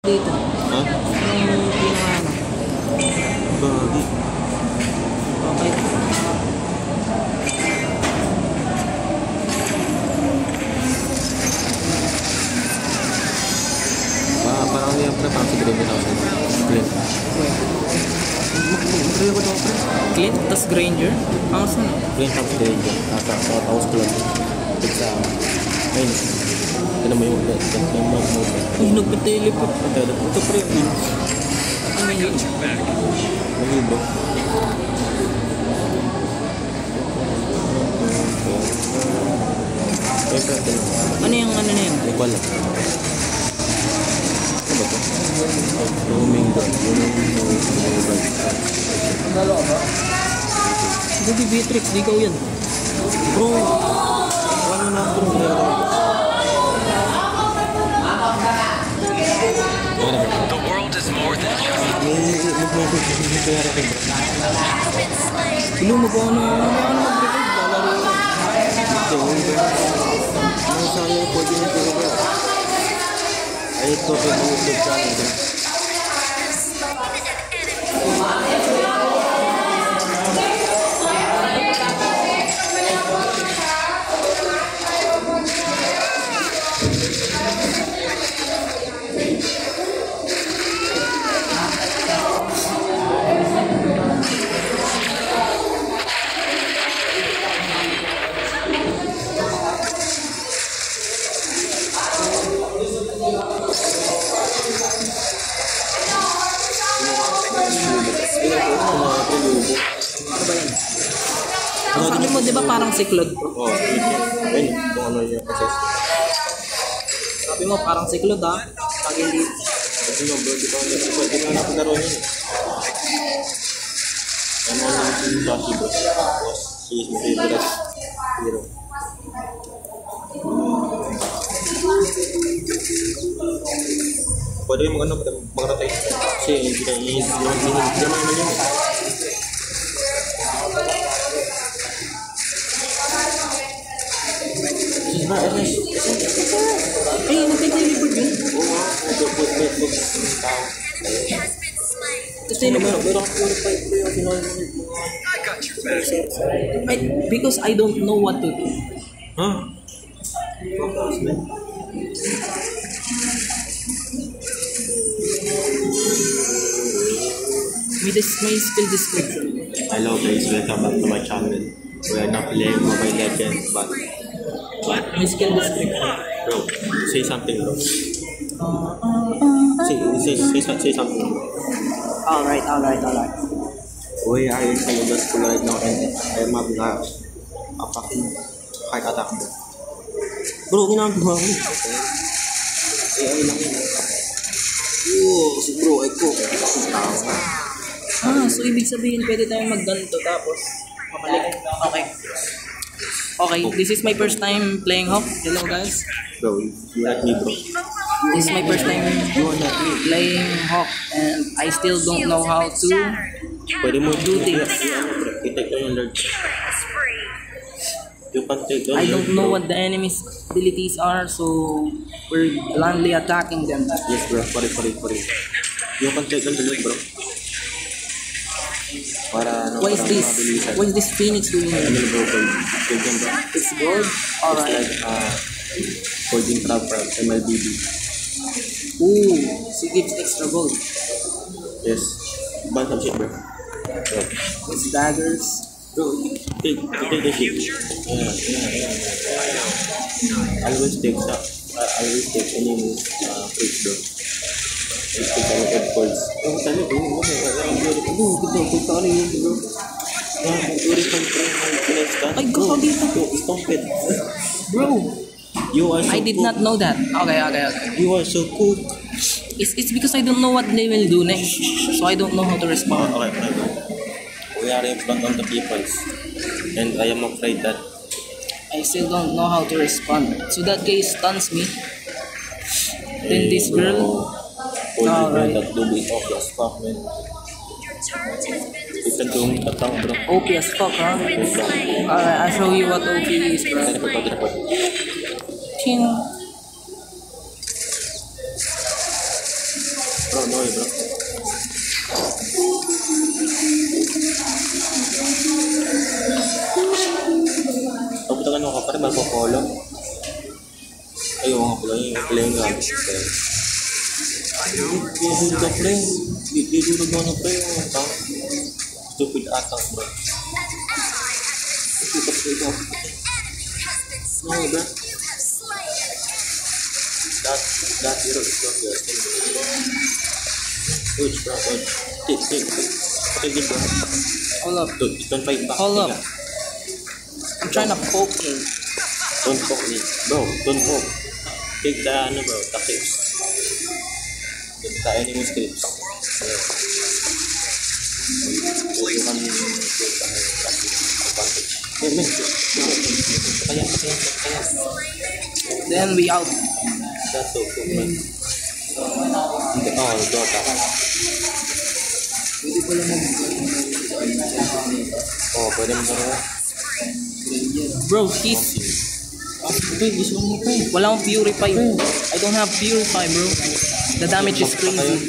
Dito. Ha? Yung pinaka Bagi. Okay. Parang yan pre, parang si Green ako. Green. Magkaya ko daw pre. Clint, tas Granger. Ang saan? Green tapos Green. Tapos club. Sa ayun. Ito naman yung ulit. Ay, nagpa-teleport. Ito pre. Ano yun? Ang libro. Ano yung ano na yun? Yung bala. Ano ba ito? Roaming gun. Dalo ba? Hindi, Beatrix. Di ikaw yan. Bro! Ano na bro? The world is more than just Ilo mo ba ano? Ano mag-record? Lalaro ko. Ano sayang po din ito ba? Ay ito po yung YouTube channel. Ano ba yan? Sabi mo, di ba parang si Claude? Oo, ayun. Kung ano yung process. Sabi mo, parang si Claude ha? Pag hindi... Kasi no bro, di ba nakalaro niya eh. Ano lang si Bashi bro. Tapos, she is my favorite hero. Pwede yung mga mag-rotate. Kasi hindi naman yun eh. Eh, nagka-teleport yun. Oo, nag-put tao. Tapos teleport. Pero ako purified ko yung sinunod I got your back. Because I don't know what to do. Ha? Focus man. With this, my skill description. Hello guys, welcome back to my channel. We are not playing Mobile Legends, but My skill description. bro, say something bro. Say something. Alright. We are in Salvador School right now and I am having a fucking heart attack bro. Bro, ginagawa ko. Ay lang yun. Si bro, ay ko. So ibig sabihin pwede tayong magganto tapos mabalik. Okay, this is my first time playing Hawk. Hello guys. Bro, you like me bro. This is my first time playing Hawk and I still don't know how to Pwede mo do things. I-take ko yung alert. You can take down I don't know bro. what the enemy's abilities are, so we're blindly attacking them. Yes bro, sorry. You can take down the alert bro. Para ano, What is para this? mabilisan. What is this Phoenix doing Ano here? bro, gold. Gold yan bro. It's gold? Alright. It's like holding trap from MLBB. Ooh, she gives extra gold. Yes. Ban some shit bro. Bro, It's daggers. take the shit. Yeah. I always take any fruits bro. I take any headphones. Oh, tali bro. Kita ano yun bro. Ay, kakabita. Stomp it. Bro, You are so I did not know that. Okay. You are so cool. It's because I don't know what they will do next. So I don't know how to respond. Okay. We are in front of the peoples. And I am afraid that I still don't know how to respond. So that guy stuns me. Then this girl. Alright. that do it off as fuck, man. You can do the tongue, bro. OP as fuck, huh? Alright, I'll show you what OP is, bro. Teleport. Ching. Bro, no way, bro. Papunta ka ka pa rin, magpapolo. Ayaw nga pala yung play nga. Didulog ka pre. Didulog mo na pre yung atang. Stupid atang bro. Stupid. No, bro. That hero is not your thing. Dodge, bro, dodge. Take. Okay, good, bro. Hold up. Don't fight back. Hold up. I'm trying to poke him. Don't poke me. Bro, don't poke. Take the, bro, the clips. The enemy clips. You can take the advantage. Here, man. Kaya. Then we out. That's so cool, man. Oh, Dota. Oh, pwede mo na. Bro, he's... Wala akong purify. I don't have purify, bro. The damage is crazy.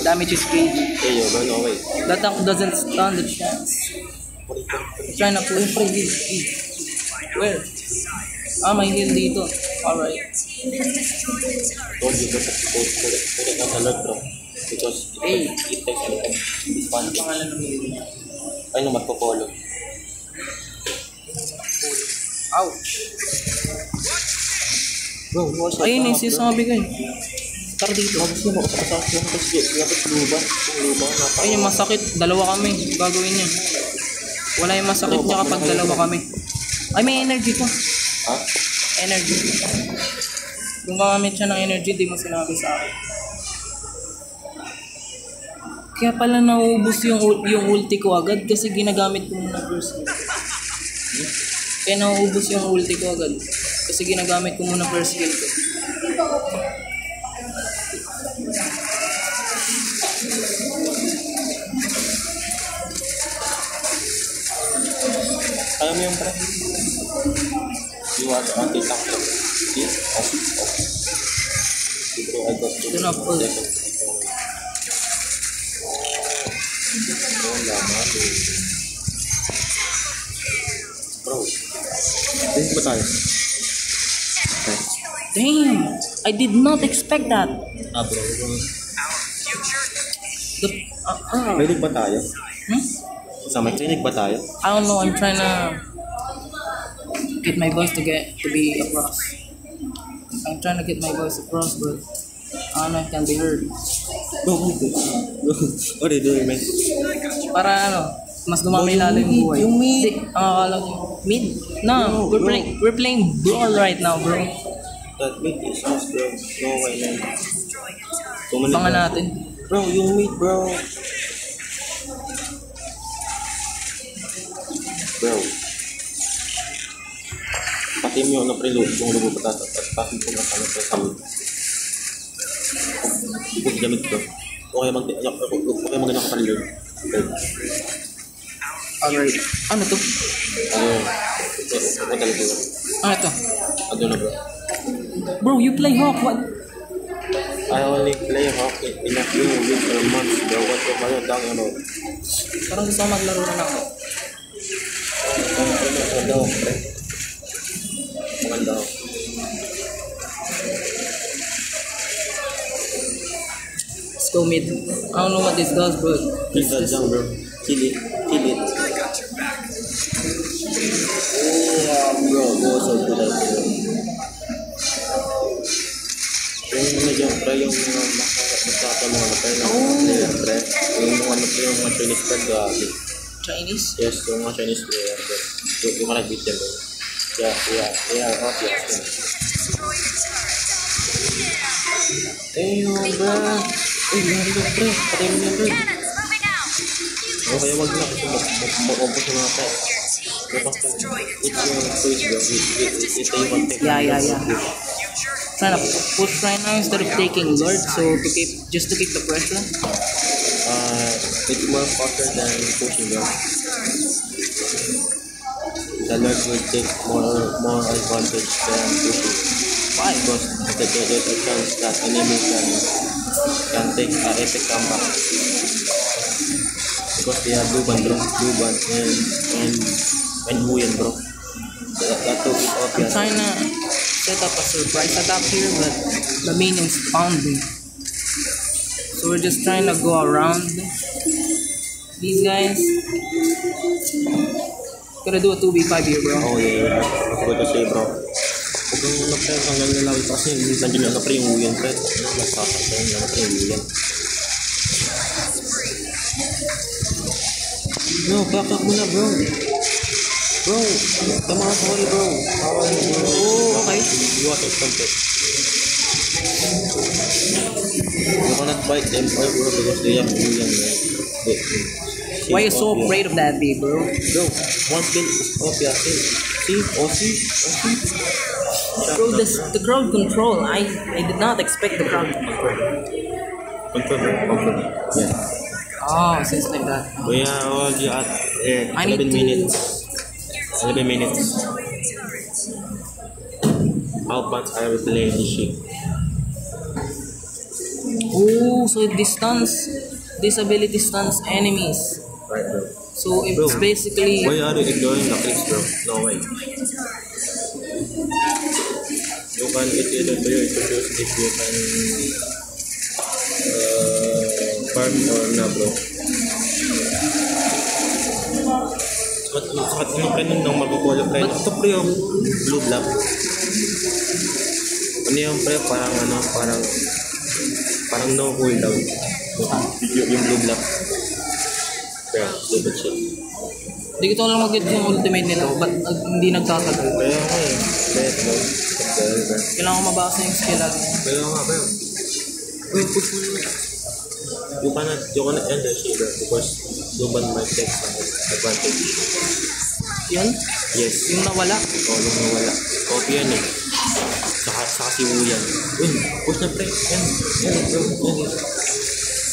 Damage is crazy. Hey, yo, bro, no way. The tank doesn't stand the chance. Try na push. Where? May heal dito. Alright. Told you, put it on alert, bro. Because it takes a lot of advantage. Ay, no, magpapolo. Ouch. Bro, what's up? Ayun, yung sinasabi ko eh. Tara dito. Gusto mo ako sa kasasyon kasi dapat luba. Ayun yung masakit. Dalawa kami. Gagawin niya. Wala yung masakit niya kapag dalawa kami. Ay, may energy to. Ha? Energy. Kung gamamit siya ng energy, di mo sinabi sa akin. Kaya pala nauubos yung ulti ko agad kasi ginagamit ko muna first skill. Kaya nauubos yung ulti ko agad kasi ginagamit ko muna first skill ko. Kaya mo yung pre? You want to anti-tank lang. See? Okay. Bro, I got to. Ito na po. Wala man eh. Bro. Dito ba tayo? Okay. Damn! I did not expect that. Bro. May Clinic ba tayo? Sa may clinic ba tayo? I don't know, I'm trying to get my voice to be across. I'm trying to get my voice across, but I don't know if it can be heard. Bro, what are you doing, man? Para mas dumami lalo yung buhay. Yung mid. Hindi, akala ko. Mid? No, we're playing brawl right now, bro. That mid is us, bro. No way, man. Kumalit Pangan bro. natin. Bro, yung mid, bro. Bro. Pati mo yung preload kung lubupat at pati ko na kami sa salud. Huwag gamit bro. Okay maganda ka preload. Okay. Alright. Ano to? Ano yun? Ito talaga yun. Ano to? Ano na bro? Bro, you play Hawk. What? I only play hockey in a few weeks or months bro. What the fuck are you talking about? Parang gusto ko maglaro na ako. Maganda ako pre. Maganda ako. Let's go mid. I don't know what this does, but Kill that jump bro. Kill it. Oh bro, go so good at bro. Yung mga jump pre, yung mga masaka mga pre na player pre. Yung mga pre, yung mga Chinese pre gabi. Chinese? Yes, yung mga Chinese player pre. Yung mga nag-beat them bro. Yeah, hot yes. Ayun bro. Uy, yung pre, patay mo yan pre. O kaya wag na kasi mag-compose yung mga pre. It's your choice bro. Ito yung content. Yeah. Trying to push right now instead of taking Lord, so to keep the pressure. It's more faster than pushing bro. The Lord will take more advantage than pushing. Why? Because there's a chance that enemy can can take epic comeback. Because they have Luban, bro. Luban and Wuyan, bro. That took it off. I'm trying to set up a surprise attack here, but the minions found me. So we're just trying to go around these guys. Gonna do a 2v5 here, bro. Oh yeah, I forgot to say, bro. Huwag kang pre, hanggang nalawi pa kasi nandiyan na pre yung Wuyan, pre. Nasasaktan na pre yung Wuyan. No, back up muna, bro. Bro, tama ka sorry, bro. Oh, okay. You want to contact. You cannot fight them, bro, because they have Wuyan, man. Why you so afraid of that, B, bro? Bro, one kill is Opia. See? Bro, the crowd control. I did not expect the crowd to control. Confirm. Yeah. Oh, since like that. We are already at I need 11 to- minutes. 11 minutes. How about I will play this shit? Oh, so this ability stuns enemies. Right, bro. So it's Bro, basically why are you ignoring the clicks, bro? No way. You can either do it to choose if you can farm or na, bro. Sakat ano pre nung magkukulo pre? Ito pre yung blue black. Ano yung pre? Parang no cooldown. Yung blue black. Kaya, stupid shit. Hindi ko lang mag-get yung ultimate nito, but hindi nagtatagal. Kaya nga eh. Bet, no? Kailangan ko mabasa yung skill agad. Kaya nga, kaya. Wait, push mo na. You cannot end the shield because Luban might take some advantage. Yun? Yes. Yung nawala. Yung nawala. Copy yan eh. Saka si Wuyan. Yun, push na pre. Yan.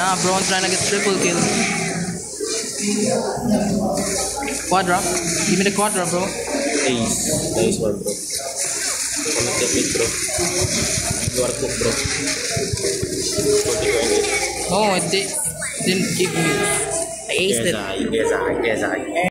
Nah, bro, I'm trying to get triple kill. Quadra? Give me the quadra, bro. Nice one, bro. You cannot get it, bro. You are cooked, bro. Oh, it didn't give me. I aced it. Yes, I.